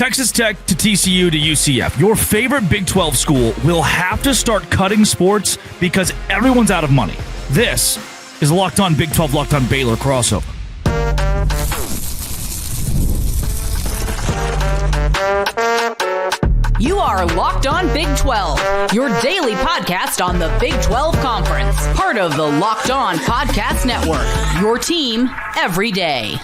Texas Tech to TCU to UCF. Your favorite Big 12 school will have to start cutting sports because everyone's out of money. This is Locked On Big 12, Locked On Baylor crossover. You are Locked On Big 12, your daily podcast on the Big 12 Conference. Part of the Locked On Podcast Network, your team every day.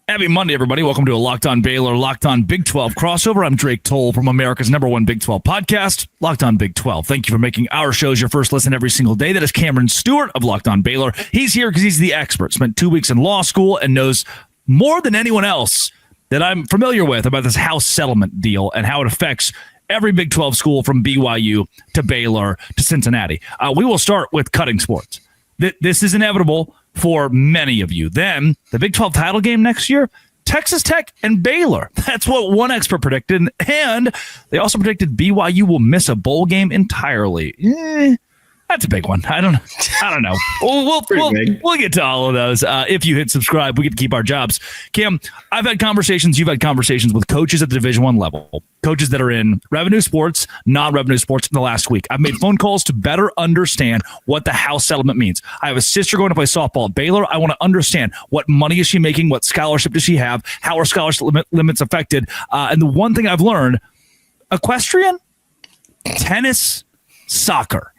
Happy Monday, everybody. Welcome to a Locked On Baylor, Locked On Big 12 crossover. I'm Drake Toll from America's #1 Big 12 podcast, Locked On Big 12. Thank you for making our shows your first listen every single day. That is Cameron Stewart of Locked On Baylor. He's here because he's the expert. Spent 2 weeks in law school and knows more than anyone else that I'm familiar with about this house settlement deal and how it affects every Big 12 school from BYU to Baylor to Cincinnati. We will start with cutting sports. This is inevitable for many of you. Then the Big 12 title game next year, Texas Tech and Baylor. That's what one expert predicted. And they also predicted BYU will miss a bowl game entirely. That's a big one. I don't know. We'll get to all of those. If you hit subscribe, we get to keep our jobs. Cam, I've had conversations. You've had conversations with coaches at the Division I level, coaches that are in revenue sports, non-revenue sports in the last week. I've made phone calls to better understand what the house settlement means. I have a sister going to play softball at Baylor. I want to understand what money is she making? What scholarship does she have? How are scholarship limits affected? And the one thing I've learned, equestrian, tennis, soccer,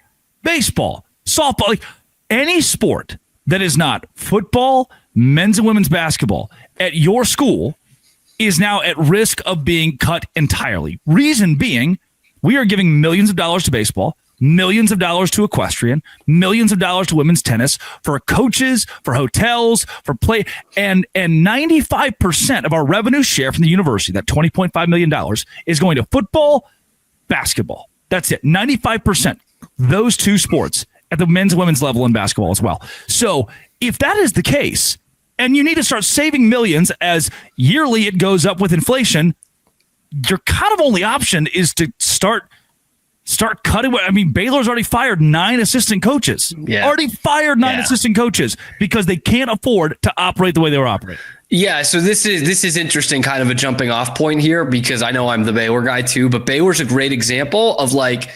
baseball, softball, like any sport that is not football, men's and women's basketball at your school is now at risk of being cut entirely. Reason being, we are giving millions of dollars to baseball, millions of dollars to equestrian, millions of dollars to women's tennis, for coaches, for hotels, for play, and 95% of our revenue share from the university, that $20.5 million, is going to football, basketball. That's it, 95%. Those two sports at the men's and women's level in basketball as well. So if that is the case, and you need to start saving millions as yearly it goes up with inflation, your kind of only option is to start cutting. I mean, Baylor's already fired 9 assistant coaches. Already fired 9 assistant coaches because they can't afford to operate the way they were operating. Yeah, so this is interesting, kind of a jumping off point here, because I know I'm the Baylor guy too, but Baylor's a great example of like,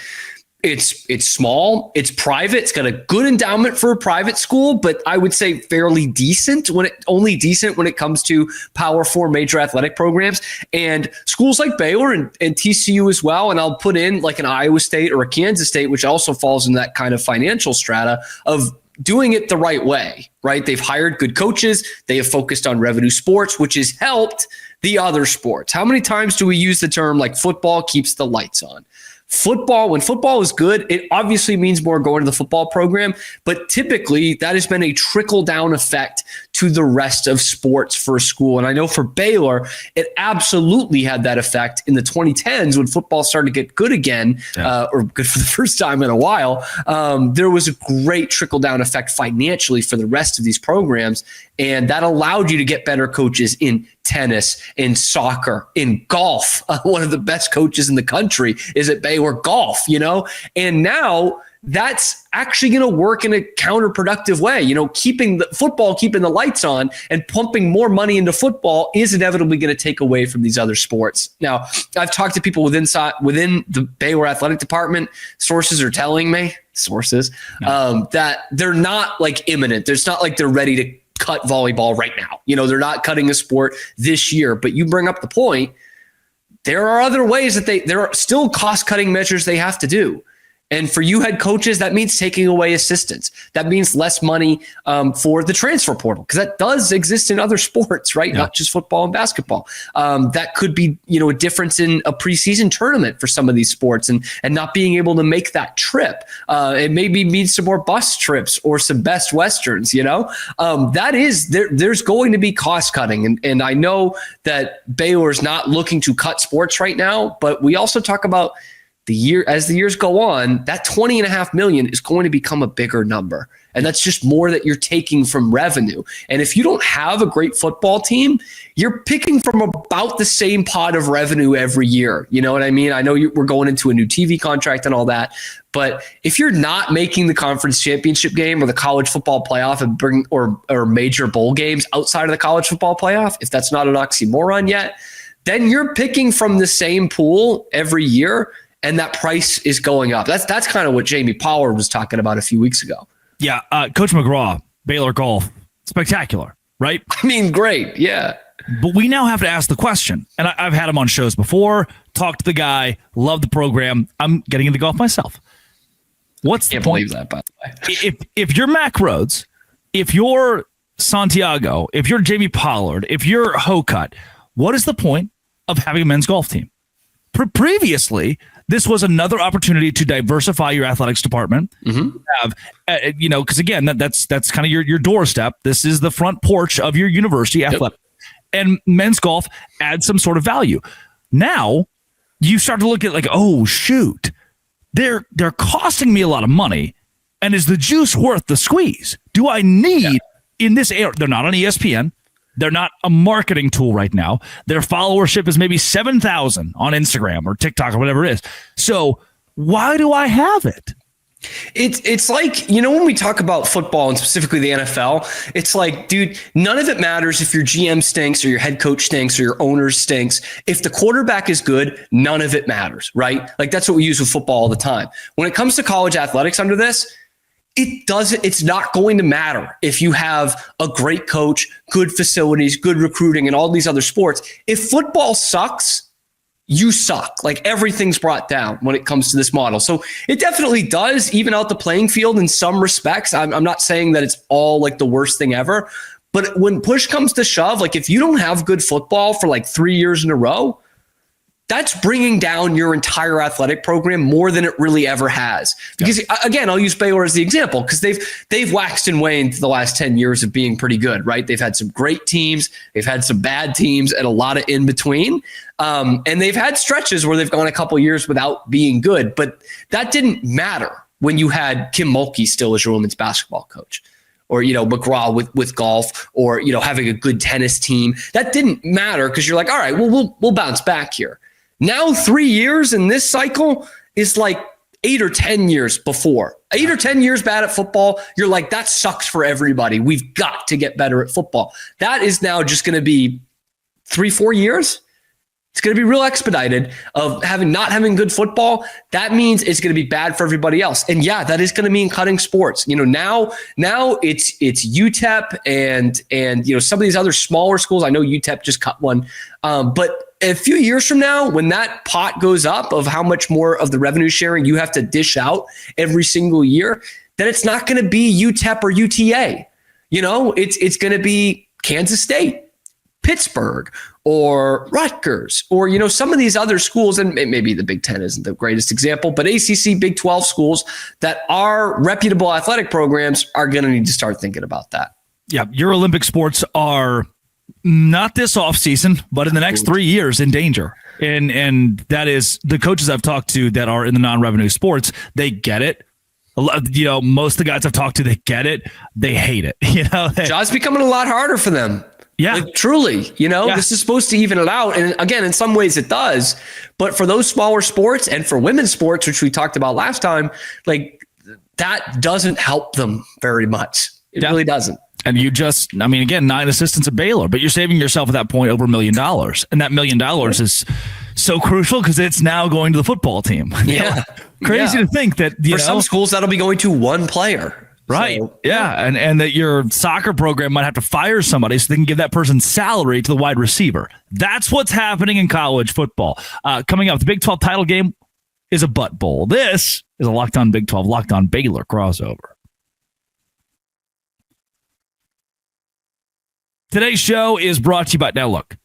it's small, it's private, it's got a good endowment for a private school, but I would say fairly decent when it comes to Power 4 major athletic programs. And schools like Baylor and TCU as well, and I'll put in like an Iowa State or a Kansas State, which also falls in that kind of financial strata of doing it the right way, right? They've hired good coaches. They have focused on revenue sports, which has helped the other sports. How many times do we use the term like football keeps the lights on? Football, when football is good, it obviously means more going to the football program, but typically that has been a trickle-down effect to the rest of sports for a school. And I know for Baylor, it absolutely had that effect in the 2010s when football started to get good again, or good for the first time in a while. There was a great trickle-down effect financially for the rest of these programs, and that allowed you to get better coaches in tennis, in soccer, in golf. One of the best coaches in the country is at Baylor golf, and now that's actually going to work in a counterproductive way. Keeping the lights on and pumping more money into football is inevitably going to take away from these other sports. Now, I've talked to people within the Baylor athletic department. Sources are telling me that they're not like imminent. It's not like they're ready to cut volleyball right now. They're not cutting a sport this year, but you bring up the point. There are other ways that there are still cost-cutting measures they have to do. And for you head coaches, that means taking away assistants. That means less money for the transfer portal, because that does exist in other sports, right? Yeah. Not just football and basketball. That could be, a difference in a preseason tournament for some of these sports and not being able to make that trip. It maybe means some more bus trips or some Best Westerns, there's going to be cost cutting. And I know that Baylor's not looking to cut sports right now, but we also talk about as the years go on, that $20.5 million is going to become a bigger number. And that's just more that you're taking from revenue. And if you don't have a great football team, you're picking from about the same pot of revenue every year. You know what I mean? I know we're going into a new TV contract and all that, but if you're not making the conference championship game or the college football playoff or major bowl games outside of the college football playoff, if that's not an oxymoron yet, then you're picking from the same pool every year, and that price is going up. That's kind of what Jamie Pollard was talking about a few weeks ago. Yeah, Coach McGraw, Baylor Golf, spectacular, right? I mean, great, yeah. But we now have to ask the question, and I've had him on shows before, talked to the guy, love the program. I'm getting into golf myself. What's the point? Can't believe that, by the way. If you're Mac Rhodes, if you're Santiago, if you're Jamie Pollard, if you're Hokut, what is the point of having a men's golf team? Previously, this was another opportunity to diversify your athletics department. Have, because again, that's kind of your doorstep. This is the front porch of your university athletics, and men's golf adds some sort of value. Now, you start to look at like, oh shoot, they're costing me a lot of money, and is the juice worth the squeeze? Do I need in this era? They're not on ESPN. They're not a marketing tool right now. Their followership is maybe 7,000 on Instagram or TikTok or whatever it is. So why do I have it? It's like, when we talk about football and specifically the NFL, it's like, dude, none of it matters if your GM stinks or your head coach stinks or your owner stinks. If the quarterback is good, none of it matters, right? Like that's what we use with football all the time. When it comes to college athletics under this, it's not going to matter if you have a great coach, good facilities, good recruiting, and all these other sports. If football sucks, you suck. Like everything's brought down when it comes to this model. So it definitely does even out the playing field in some respects. I'm not saying that it's all like the worst thing ever, but when push comes to shove, like if you don't have good football for like 3 years in a row, that's bringing down your entire athletic program more than it really ever has. Because again, I'll use Baylor as the example because they've waxed and waned the last 10 years of being pretty good, right? They've had some great teams, they've had some bad teams, and a lot of in between. And they've had stretches where they've gone a couple years without being good, but that didn't matter when you had Kim Mulkey still as your women's basketball coach. Or, McGraw with golf, or, having a good tennis team. That didn't matter because you're like, all right, well, we'll bounce back here. Now 3 years in this cycle is like 8 or 10 years before. 8 or 10 years bad at football, you're like, that sucks for everybody. We've got to get better at football. That is now just going to be 3-4 years. It's going to be real expedited of not having good football. That means it's going to be bad for everybody else. And yeah, that is going to mean cutting sports. Now it's UTEP and some of these other smaller schools. I know UTEP just cut one, but a few years from now, when that pot goes up of how much more of the revenue sharing you have to dish out every single year, then it's not going to be UTEP or UTA. It's going to be Kansas State, Pittsburgh, or Rutgers, or, some of these other schools, and maybe the Big Ten isn't the greatest example, but ACC, Big 12 schools that are reputable athletic programs are going to need to start thinking about that. Yeah, your Olympic sports are not this offseason, but in the next 3 years in danger. And that is the coaches I've talked to that are in the non-revenue sports, they get it. Most of the guys I've talked to, they get it. They hate it. Job's becoming a lot harder for them. Yeah. Like, truly, This is supposed to even it out. And again, in some ways it does. But for those smaller sports and for women's sports, which we talked about last time, like that doesn't help them very much. It really doesn't. And you again, 9 assistants at Baylor, but you're saving yourself at that point over $1 million. And that $1 million is so crucial because it's now going to the football team. Yeah. Crazy to think that, for some schools, that'll be going to one player. Right. So, yeah. And that your soccer program might have to fire somebody so they can give that person's salary to the wide receiver. That's what's happening in college football. Coming up, the Big 12 title game is a butt bowl. This is a Locked On Big 12, Locked On Baylor crossover. Today's show is brought to you by, now look,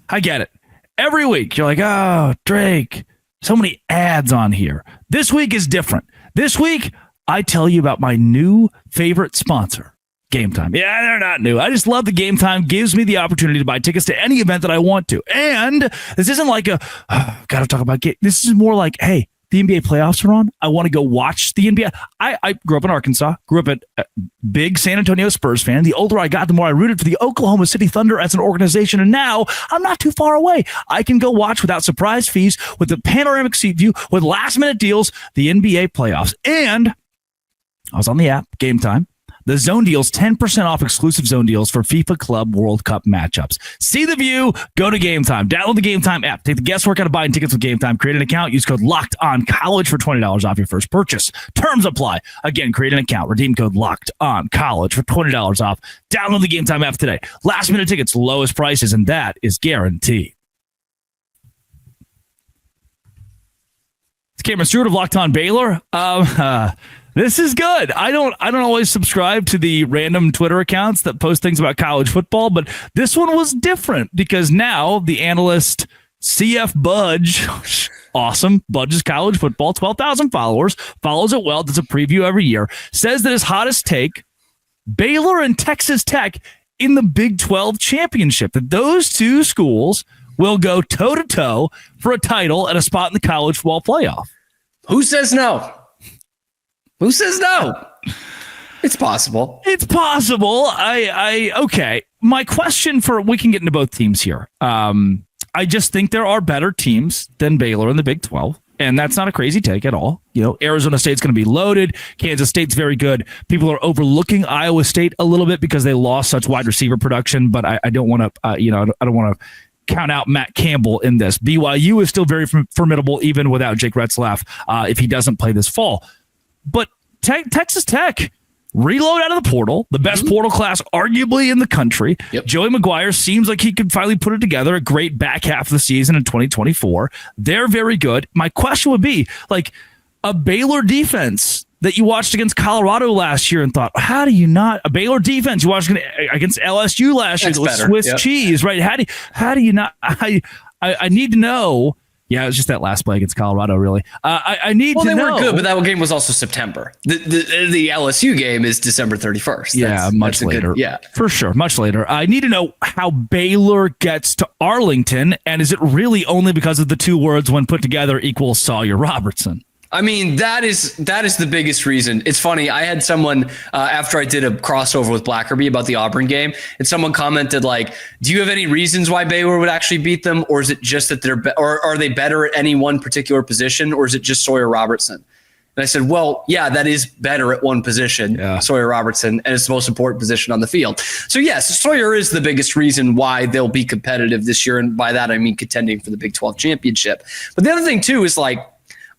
I get it. Every week you're like, oh, Drake, so many ads on here. This week is different. This week, I tell you about my new favorite sponsor, Game Time. Yeah, they're not new. I just love the Game Time. Gives me the opportunity to buy tickets to any event that I want to. And this isn't like gotta talk about game. This is more like, hey, the NBA playoffs are on. I want to go watch the NBA. I grew up in Arkansas, grew up a big San Antonio Spurs fan. The older I got, the more I rooted for the Oklahoma City Thunder as an organization. And now I'm not too far away. I can go watch without surprise fees, with the panoramic seat view, with last minute deals, the NBA playoffs. And I was on the app, Game Time, the zone deals 10% off exclusive zone deals for FIFA Club World Cup matchups. See the view, go to Game Time. Download the Game Time app. Take the guesswork out of buying tickets with Game Time. Create an account. Use code LOCKEDONCollege for $20 off your first purchase. Terms apply. Again, create an account. Redeem code LOCKEDONCollege for $20 off. Download the Game Time app today. Last minute tickets, lowest prices, and that is guaranteed. It's Cameron Stewart of Locked On Baylor. This is good. I don't always subscribe to the random Twitter accounts that post things about college football, but this one was different because now the analyst CF Budge, awesome, Budge's college football, 12,000 followers, follows it well, does a preview every year, says that his hottest take, Baylor and Texas Tech in the Big 12 championship, that those two schools will go toe-to-toe for a title and a spot in the college football playoff. Who says no? Who says no? It's possible. It's possible. Okay. My question we can get into both teams here. I just think there are better teams than Baylor in the Big 12. And that's not a crazy take at all. You know, Arizona State's going to be loaded. Kansas State's very good. People are overlooking Iowa State a little bit because they lost such wide receiver production. But I don't want to, I don't want to count out Matt Campbell in this. BYU is still very formidable, even without Jake Retzlaff, if he doesn't play this fall. But Texas Tech, reload out of the portal, the best portal class arguably in the country. Yep. Joey McGuire seems like he could finally put it together. A great back half of the season in 2024. They're very good. My question would be, like, a Baylor defense that you watched against Colorado last year and thought, how do you not? A Baylor defense you watched against LSU last year, Swiss cheese, right? How do you not? I need to know. Yeah, it was just that last play against Colorado, really. I need to know. Well, they were good, but that game was also September. The LSU game is December 31st. Much later. Yeah, for sure. Much later. I need to know how Baylor gets to Arlington, and is it really only because of the two words when put together equals Sawyer Robertson? I mean, that is the biggest reason. It's funny. I had someone after I did a crossover with Blackerby about the Auburn game, and someone commented like, "Do you have any reasons why Baylor would actually beat them, or is it just that or are they better at any one particular position, or is it just Sawyer Robertson?" And I said, "Well, yeah, that is better at one position, Sawyer Robertson, and it's the most important position on the field." So yes, Sawyer is the biggest reason why they'll be competitive this year, and by that I mean contending for the Big 12 championship. But the other thing too is like,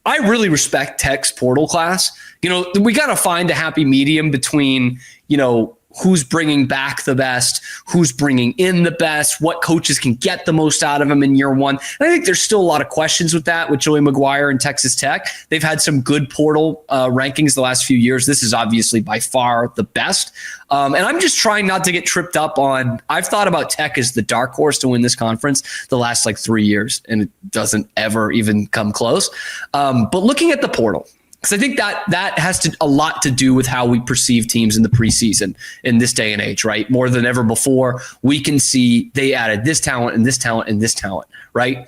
I really respect Tech's portal class. You know, we got to find a happy medium between, you know, who's bringing back the best, who's bringing in the best, what coaches can get the most out of them in year one. And I think there's still a lot of questions with that with Joey McGuire and Texas Tech. They've had some good portal rankings the last few years. This is obviously by far the best. And I'm just trying not to get tripped up on, I've thought about Tech as the dark horse to win this conference the last like 3 years, and it doesn't ever even come close. But looking at the portal, because I think that has a lot to do with how we perceive teams in the preseason in this day and age, right? More than ever before, we can see they added this talent and this talent and this talent, right?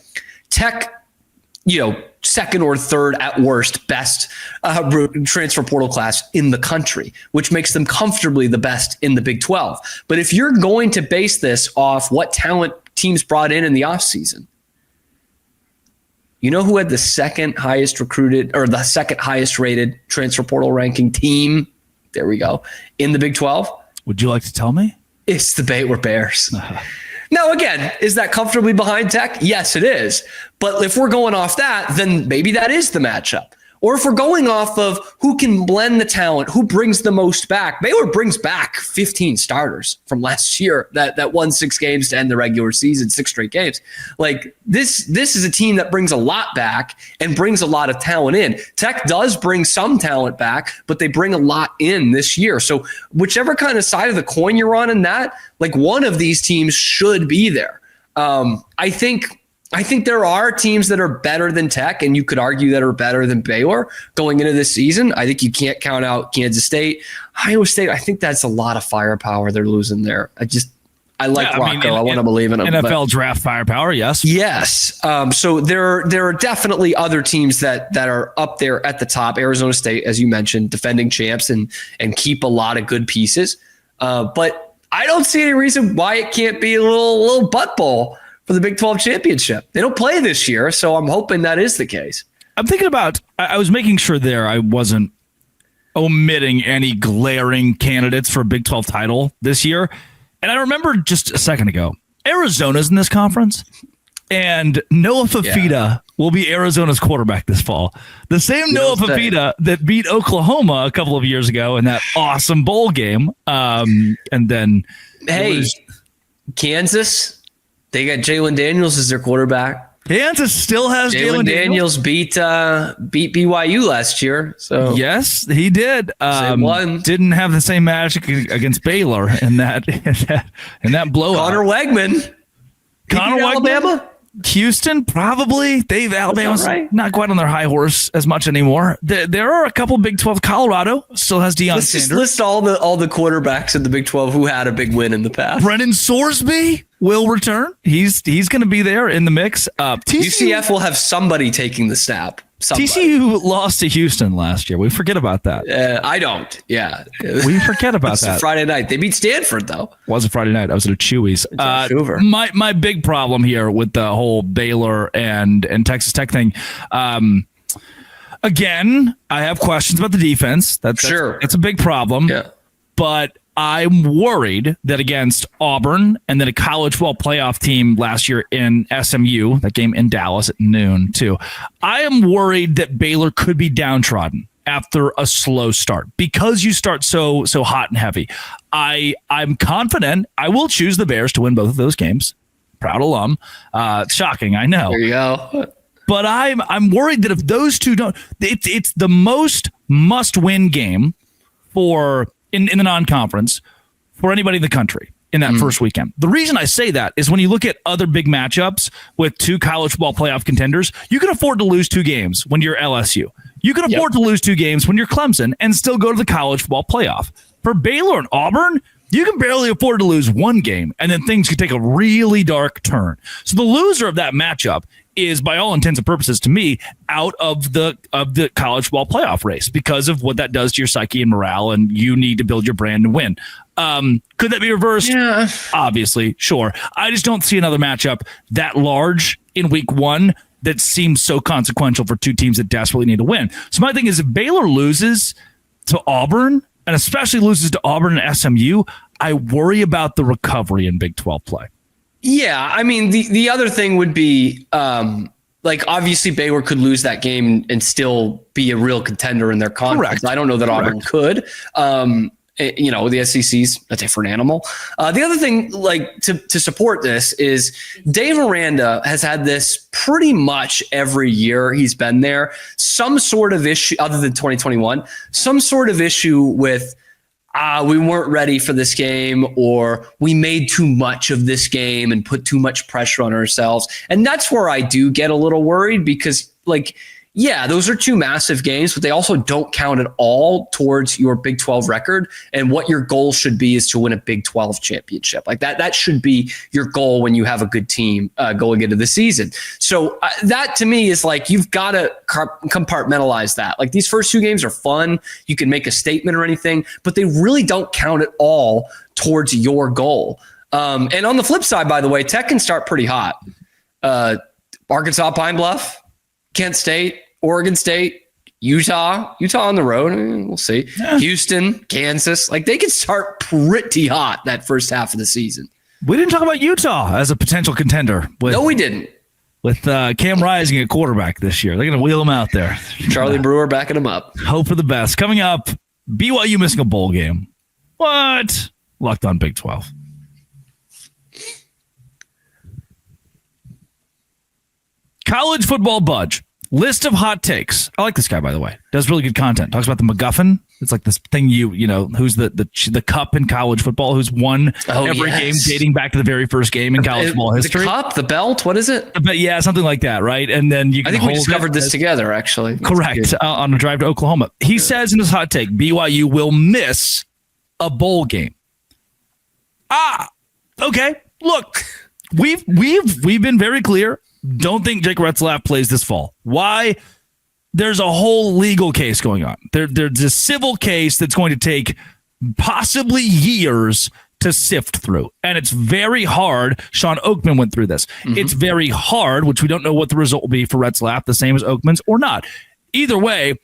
Tech, you know, second or third at worst best transfer portal class in the country, which makes them comfortably the best in the Big 12. But if you're going to base this off what talent teams brought in the offseason, you know who had the second highest recruited or the second highest rated transfer portal ranking team? There we go. In the Big 12. Would you like to tell me? It's the Baylor Bears. Now, again, is that comfortably behind Tech? Yes, it is. But if we're going off that, then maybe that is the matchup. Or if we're going off of who can blend the talent, who brings the most back, Baylor brings back 15 starters from last year that won 6 games to end the regular season, 6 straight games. Like this is a team that brings a lot back and brings a lot of talent in. Tech does bring some talent back, but they bring a lot in this year. So whichever kind of side of the coin you're on in that, like one of these teams should be there. I think there are teams that are better than Tech, and you could argue that are better than Baylor going into this season. I think you can't count out Kansas State. Iowa State, I think that's a lot of firepower they're losing there. I like Rocco. I want to believe in him. NFL draft firepower, yes. Yes. So there are definitely other teams that are up there at the top. Arizona State, as you mentioned, defending champs and keep a lot of good pieces. But I don't see any reason why it can't be a little butt bowl for the Big 12 championship. They don't play this year, so I'm hoping that is the case. I'm thinking about, I was making sure there I wasn't omitting any glaring candidates for a Big 12 title this year. And I remember just a second ago, Arizona's in this conference, and Noah Fafita will be Arizona's quarterback this fall. The same Noah Fafita that beat Oklahoma a couple of years ago in that awesome bowl game. And then, Kansas, they got Jalen Daniels as their quarterback. Kansas still has Jalen Daniels beat BYU last year. So yes, he did. Didn't have the same magic against Baylor in that blowout. Connor Wegman, Alabama. Houston, probably. Alabama's not quite on their high horse as much anymore. There are a couple Big 12. Colorado still has Deion Sanders. Just list all the quarterbacks in the Big 12 who had a big win in the past. Brennan Sorsby will return. He's going to be there in the mix. UCF will have somebody taking the snap. Somebody. TCU lost to Houston last year. We forget about that. I don't. Yeah. We forget about that. Friday night. They beat Stanford, though. It was a Friday night. I was at a Chewy's. My big problem here with the whole Baylor and Texas Tech thing. Again, I have questions about the defense. That's a big problem. Yeah. But I'm worried that against Auburn and then a college football playoff team last year in SMU, that game in Dallas at noon too, I am worried that Baylor could be downtrodden after a slow start because you start so hot and heavy. I'm confident I will choose the Bears to win both of those games. Proud alum. Shocking, I know. There you go. But I'm worried that if those two don't, it's the most must-win game for in the non-conference for anybody in the country in that first weekend. The reason I say that is when you look at other big matchups with two college football playoff contenders, you can afford to lose two games when you're LSU. You can afford to lose two games when you're Clemson and still go to the college football playoff. For Baylor and Auburn, you can barely afford to lose one game, and then things could take a really dark turn. So the loser of that matchup is, by all intents and purposes, to me, out of the college football playoff race because of what that does to your psyche and morale, and you need to build your brand and win. Could that be reversed? Yeah. Obviously, sure. I just don't see another matchup that large in week one that seems so consequential for two teams that desperately need to win. So my thing is, if Baylor loses to Auburn, and especially loses to Auburn and SMU, I worry about the recovery in Big 12 play. Yeah, I mean, the other thing would be, obviously Baylor could lose that game and still be a real contender in their conference. Correct. I don't know that Auburn could. The SEC's a different animal. The other thing, to support this is Dave Aranda has had this pretty much every year he's been there. Some sort of issue, other than 2021, some sort of issue with we weren't ready for this game, or we made too much of this game and put too much pressure on ourselves. And that's where I do get a little worried because, those are two massive games, but they also don't count at all towards your Big 12 record. And what your goal should be is to win a Big 12 championship. That should be your goal when you have a good team going into the season. So that to me is you've got to compartmentalize that. These first two games are fun. You can make a statement or anything, but they really don't count at all towards your goal. And on the flip side, by the way, Tech can start pretty hot. Arkansas, Pine Bluff, Kent State, Oregon State, Utah on the road. We'll see. Yeah. Houston, Kansas. They could start pretty hot that first half of the season. We didn't talk about Utah as a potential contender. No, we didn't. With Cam Rising at quarterback this year. They're going to wheel him out there. Charlie Brewer backing him up. Hope for the best. Coming up, BYU missing a bowl game. What? Locked on Big 12. College football budge. List of hot takes. I like this guy, by the way. Does really good content. Talks about the MacGuffin. It's like this thing who's the cup in college football, who's won every game dating back to the very first game in college football history. The cup, the belt, what is it? Yeah, something like that, right? And then you can I think we discovered this together, actually. Correct. On a drive to Oklahoma. He says in his hot take, BYU will miss a bowl game. Okay. Look, we've been very clear. Don't think Jake Retzlaff plays this fall. Why? There's a whole legal case going on. There's a civil case that's going to take possibly years to sift through. And it's very hard. Sean Oakman went through this. Mm-hmm. It's very hard, which we don't know what the result will be for Retzlaff, the same as Oakman's or not. Either way,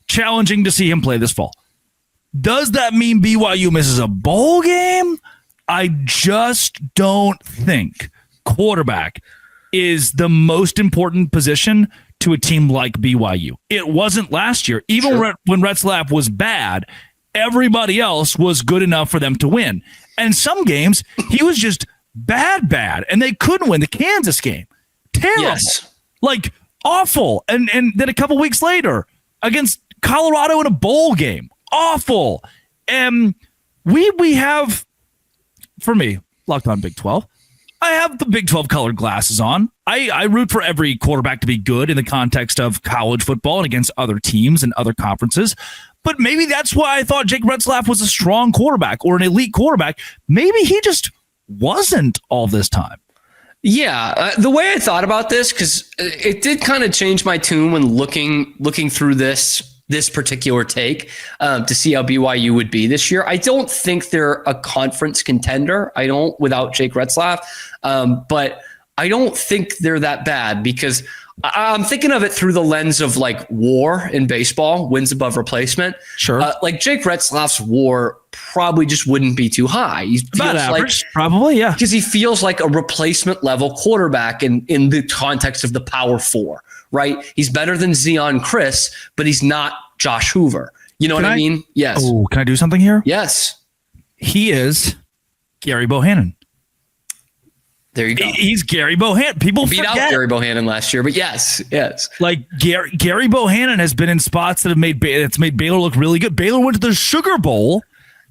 challenging to see him play this fall. Does that mean BYU misses a bowl game? I just don't think quarterback is the most important position to a team like BYU. It wasn't last year. Even when Retzlaff was bad, everybody else was good enough for them to win. And some games, he was just bad, and they couldn't win. The Kansas game, terrible, like awful. And then a couple weeks later, against Colorado in a bowl game, awful. And we have, for me, Locked On Big 12, I have the Big 12 colored glasses on. I root for every quarterback to be good in the context of college football and against other teams and other conferences. But maybe that's why I thought Jake Retzlaff was a strong quarterback or an elite quarterback. Maybe he just wasn't all this time. Yeah, the way I thought about this, because it did kind of change my tune when looking through this particular take to see how BYU would be this year. I don't think they're a conference contender. I don't, without Jake Retzlaff, but I don't think they're that bad because I'm thinking of it through the lens of like WAR in baseball, wins above replacement. Sure. Like Jake Retzlaff's WAR probably just wouldn't be too high. He's about average, probably, yeah. Because he feels like a replacement level quarterback in the context of the Power Four, right? He's better than Zion Chris, but he's not Josh Hoover. You know what I mean? Yes. Oh, can I do something here? Yes. He is Gary Bohannon. There you go. He's Gary Bohannon. People beat out Gary Bohannon last year, but yes. Like Gary Bohannon has been in spots that have made Baylor look really good. Baylor went to the Sugar Bowl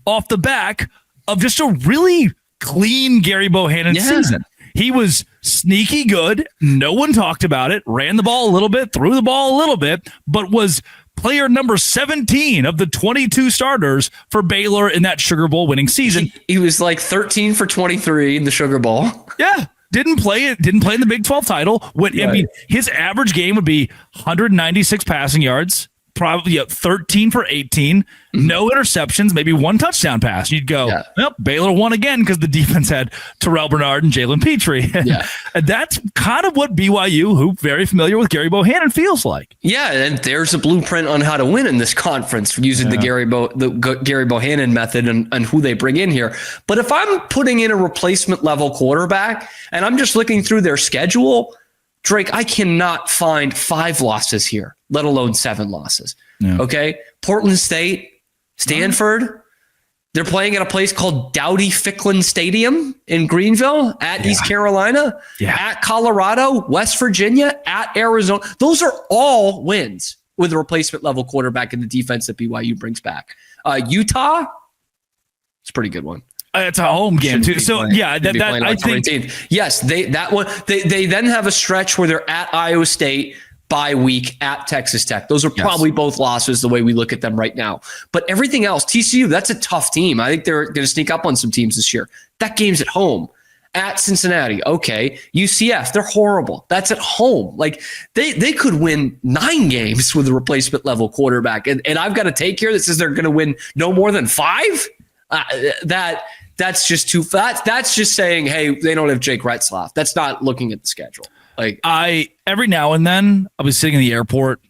off the back of just a really clean Gary Bohannon season. He was sneaky good. No one talked about it. Ran the ball a little bit, threw the ball a little bit, but was player number 17 of the 22 starters for Baylor in that Sugar Bowl winning season. He was like 13 for 23 in the Sugar Bowl. Yeah. Didn't play in the Big 12 title. I mean, his average game would be 196 passing yards, probably 13 for 18, no interceptions, maybe one touchdown pass. You'd go, well, Baylor won again because the defense had Terrell Bernard and Jalen Petrie. And that's kind of what BYU, who very familiar with Gary Bohannon, feels like. Yeah, and there's a blueprint on how to win in this conference using the Gary Bohannon method and who they bring in here. But if I'm putting in a replacement level quarterback and I'm just looking through their schedule, Drake, I cannot find 5 losses here, let alone 7 losses. Yeah. Okay. Portland State, Stanford, they're playing at a place called Dowdy-Ficklin Stadium in Greenville, at East Carolina, at Colorado, West Virginia, at Arizona. Those are all wins with a replacement level quarterback in the defense that BYU brings back. Utah, it's a pretty good one. It's a home game too. So I think yes, they then have a stretch where they're at Iowa State, bye week, at Texas Tech. Those are probably both losses the way we look at them right now. But everything else, TCU, that's a tough team. I think they're going to sneak up on some teams this year. That game's at home. At Cincinnati, okay. UCF, they're horrible. That's at home. Like they could win 9 games with a replacement level quarterback. And I've got a take here that says they're going to win no more than 5. That's just too fast. That's just saying, hey, they don't have Jake Retzlaff. That's not looking at the schedule. Like every now and then I'll be sitting in the airport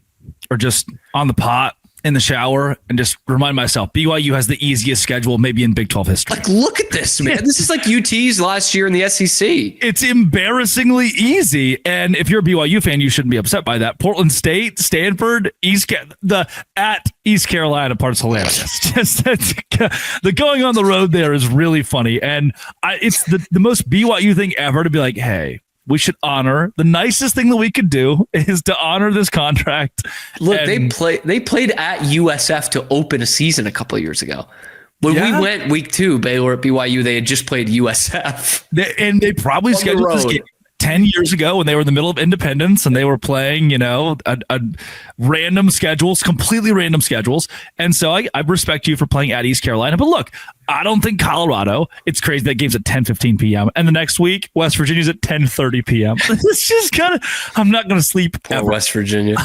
or just on the pot in the shower and just remind myself BYU has the easiest schedule maybe in Big 12 history. Like, look at this, man. This is like UT's last year in the SEC. It's embarrassingly easy. And if you're a BYU fan, you shouldn't be upset by that. Portland State, Stanford, at East Carolina part's hilarious. Just the going on the road there is really funny. And it's the most BYU thing ever to be like, hey, we should honor the nicest thing that we could do is to honor this contract. Look, they played at USF to open a season a couple of years ago. When we went week 2, Baylor at BYU, they had just played USF. They probably scheduled this game 10 years ago when they were in the middle of independence and they were playing, a random schedules, completely random schedules. And so I respect you for playing at East Carolina. But look, I don't think Colorado, it's crazy that game's at 10:15 p.m. And the next week, West Virginia's at 10:30 p.m. It's just kind of, I'm not going to sleep. Poor ever. West Virginia.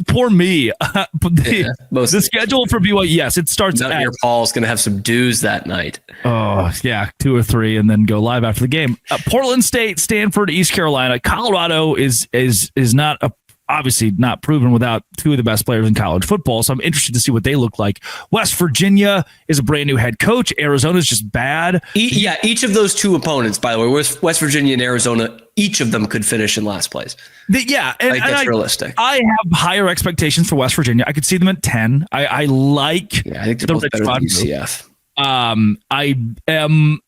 Poor me. The schedule for BYU, yes, it starts at your Paul's going to have some dues that night. Oh, yeah, 2 or 3 and then go live after the game. Portland State, Stanford, East Carolina. Colorado is not obviously not proven without two of the best players in college football. So I'm interested to see what they look like. West Virginia is a brand new head coach. Arizona's just bad. Each of those two opponents, by the way, West Virginia and Arizona, each of them could finish in last place. That's realistic. I have higher expectations for West Virginia. I could see them at 10. I think they're both better than UCF. I'm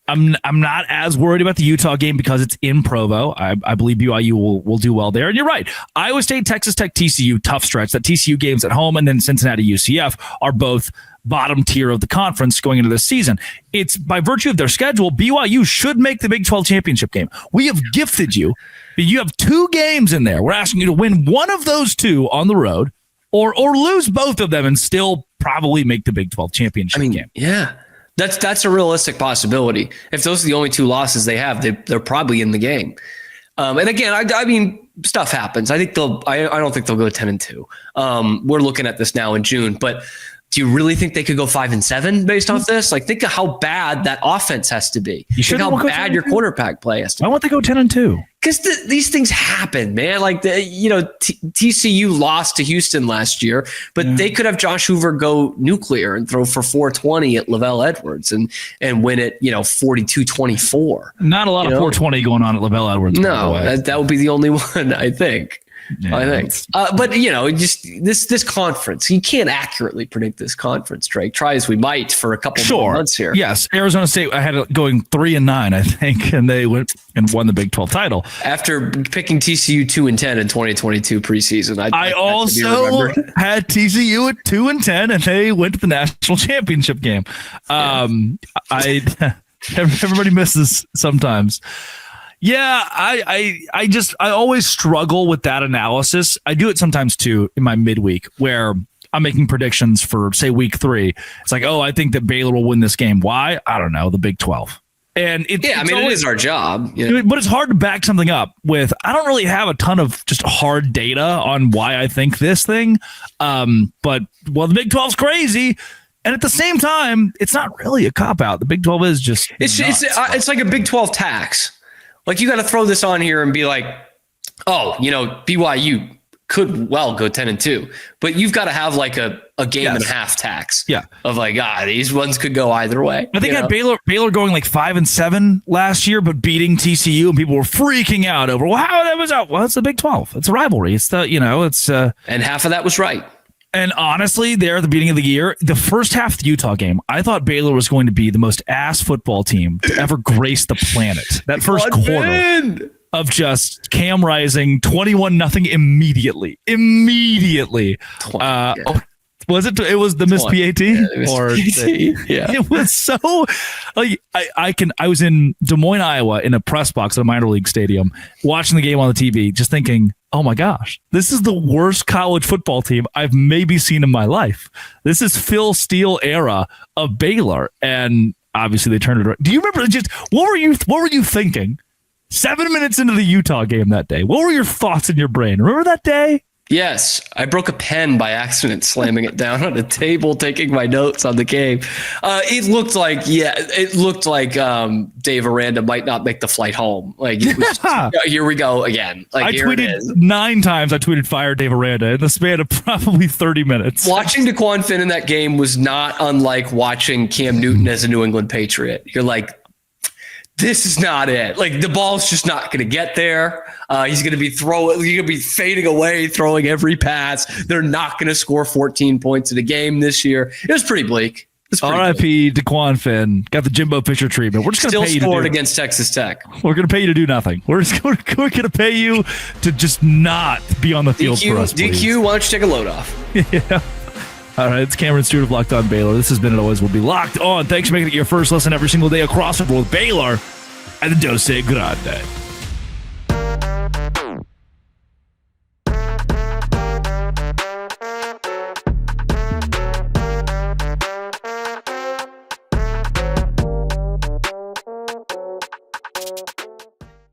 not as worried about the Utah game because it's in Provo. I believe BYU will do well there. And you're right. Iowa State, Texas Tech, TCU, tough stretch. That TCU game's at home, and then Cincinnati, UCF are both bottom tier of the conference going into this season. It's by virtue of their schedule, BYU should make the Big 12 championship game. We have gifted you. You have 2 games in there. We're asking you to win one of those 2 on the road or lose both of them and still probably make the Big 12 championship game. Yeah. That's a realistic possibility. If those are the only 2 losses they have, they're probably in the game. And again, I mean, stuff happens. I think I don't think they'll go 10-2. We're looking at this now in June, but do you really think they could go 5-7 based off this? Like, think of how bad that offense has to be. Think how bad your quarterback play has to be. Why won't they go 10-2? Because these things happen, man. Like TCU lost to Houston last year, but they could have Josh Hoover go nuclear and throw for 420 at Lavelle Edwards and win it, 42-24. Not a lot of 420 going on at Lavelle Edwards. No, that would be the only one, I think. Yeah, I think. But just this conference, you can't accurately predict this conference, Drake. Try as we might for a couple more months here. Yes, Arizona State, I had it going 3-9, I think, and they went and won the Big 12 title after picking TCU 2-10 in 2022 preseason. I also had TCU at 2-10, and they went to the national championship game. Everybody misses sometimes. Yeah, I always struggle with that analysis. I do it sometimes too in my midweek where I'm making predictions for, say, week 3. It's like, I think that Baylor will win this game. Why? I don't know. The Big 12. And it is our job. Yeah. But it's hard to back something up with. I don't really have a ton of just hard data on why I think this thing. But the Big 12's crazy. And at the same time, it's not really a cop-out. The Big 12 is just it's like a Big 12 tax. Like, you got to throw this on here and be like, BYU could well go 10-2, but you've got to have like a game and a half tax. Yeah. Of like, these ones could go either way. I think I had Baylor going like 5-7 last year, but beating TCU, and people were freaking out over, how that was out. Well, it's the Big 12. It's a rivalry. It's and half of that was right. And honestly, there at the beginning of the year, the first half of the Utah game, I thought Baylor was going to be the most ass football team to ever grace the planet. That first quarter of just Cam Rising, 21-0 immediately. Was it? It was the Miss PAT, It was so like I was in Des Moines, Iowa, in a press box at a minor league stadium, watching the game on the TV, just thinking, oh my gosh, this is the worst college football team I've maybe seen in my life. This is Phil Steele era of Baylor, and obviously they turned it around. Do you remember what were you thinking 7 minutes into the Utah game that day? What were your thoughts in your brain? Remember that day? Yes, I broke a pen by accident, slamming it down on a table, taking my notes on the game. It looked like Dave Aranda might not make the flight home. Like, here we go again. Like, I tweeted 9 times. I tweeted fire Dave Aranda in the span of probably 30 minutes. Watching DeQuan Finn in that game was not unlike watching Cam Newton as a New England Patriot. You're like, this is not it. Like, the ball's just not going to get there. He's going to be fading away, throwing every pass. They're not going to score 14 points in a game this year. It was pretty bleak. R.I.P. DeQuan Finn got the Jimbo Fisher treatment. We're just going to pay you to scored against Texas Tech. We're going to pay you to do nothing. We're going to pay you to just not be on the field for us. DQ, why don't you take a load off? Yeah. All right, it's Cameron Stewart of Locked On Baylor. This has been and always will be Locked On. Thanks for making it your first listen every single day across the board with Baylor and the Dose Grande.